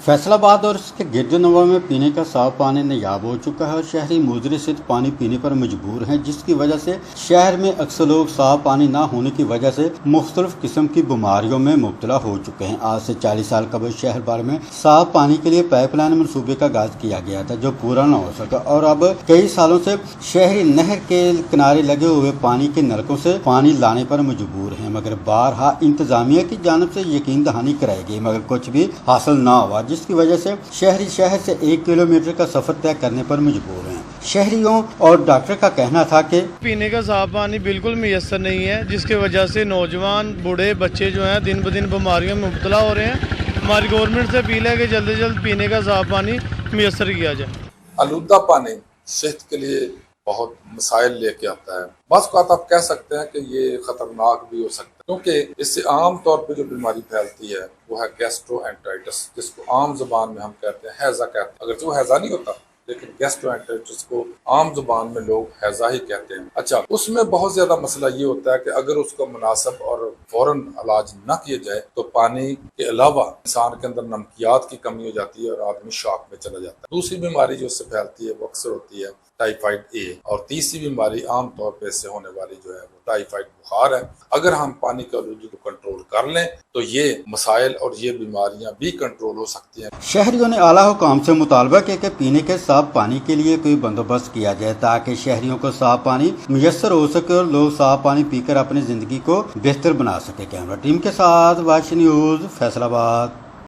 फैसलाबाद और इसके गिरदनवा में पीने का साफ पानी नायाब हो चुका है और शहरी मुजरे से पानी पीने पर मजबूर हैं, जिसकी वजह से शहर में अक्सर लोग साफ पानी ना होने की वजह से मुख्तलिफ किस्म की बीमारियों में मुब्तला हो चुके हैं। आज से 40 साल कबल शहर भर में साफ पानी के लिए पाइपलाइन मनसूबे का आगाज किया गया था, जो पूरा न हो सका और अब कई सालों से शहरी नहर के किनारे लगे हुए पानी के नलकों से पानी लाने पर मजबूर हैं, मगर बारहा इंतजामिया की जानिब से यकीन दहानी कराई गई मगर कुछ भी हासिल न हुआ, जिसकी वजह से शहरी शहर से 1 किलोमीटर का सफर तय करने पर मजबूर हैं। शहरियों और डॉक्टर का कहना था कि पीने का साफ पानी बिल्कुल मैसर नहीं है, जिसकी वजह से नौजवान बूढ़े बच्चे जो हैं दिन ब दिन बीमारियों में मुब्तला हो रहे हैं। हमारी गवर्नमेंट से अपील है कि जल्द से जल्द पीने का साफ पानी मैसर किया जाए। आलूदा पानी सेहत के लिए बहुत मसाइल लेके आता है। बस बात आप कह सकते हैं कि ये खतरनाक भी हो सकता है, क्योंकि इससे आम तौर पे जो बीमारी फैलती है वो है गैस्ट्रोएंटेराइटिस, जिसको आम जुबान में हम कहते हैं हैजा कहते हैं। अगर जो हैजा नहीं होता, लेकिन गैस्ट्रोएंटेराइटिस को आम जुबान में लोग हैजा ही कहते हैं। अच्छा, उसमें बहुत ज्यादा मसला ये होता है कि अगर उसका मुनासिब और फौरन इलाज न किया जाए तो पानी के अलावा इंसान के अंदर नमकियात की कमी हो जाती है और आदमी शॉक में चला जाता है। दूसरी बीमारी जो इससे फैलती है वो अक्सर होती है टाइफाइड ए, और तीसरी बीमारी आम तौर पे इससे होने वाली जो है वो टाइफाइड बुखार है। अगर हम पानी का आलूगी को कंट्रोल कर लें तो ये मसाइल और ये बीमारियां भी कंट्रोल हो सकती हैं। शहरियों ने आला हुकाम से मुतालबा किया कि पीने के साफ पानी के लिए कोई बंदोबस्त किया जाए ताकि शहरियों को साफ पानी मुयस्सर हो सके और लोग साफ पानी पीकर अपनी जिंदगी को बेहतर बना सके। कैमरा टीम के साथ वाशी न्यूज़, फैसलाबाद।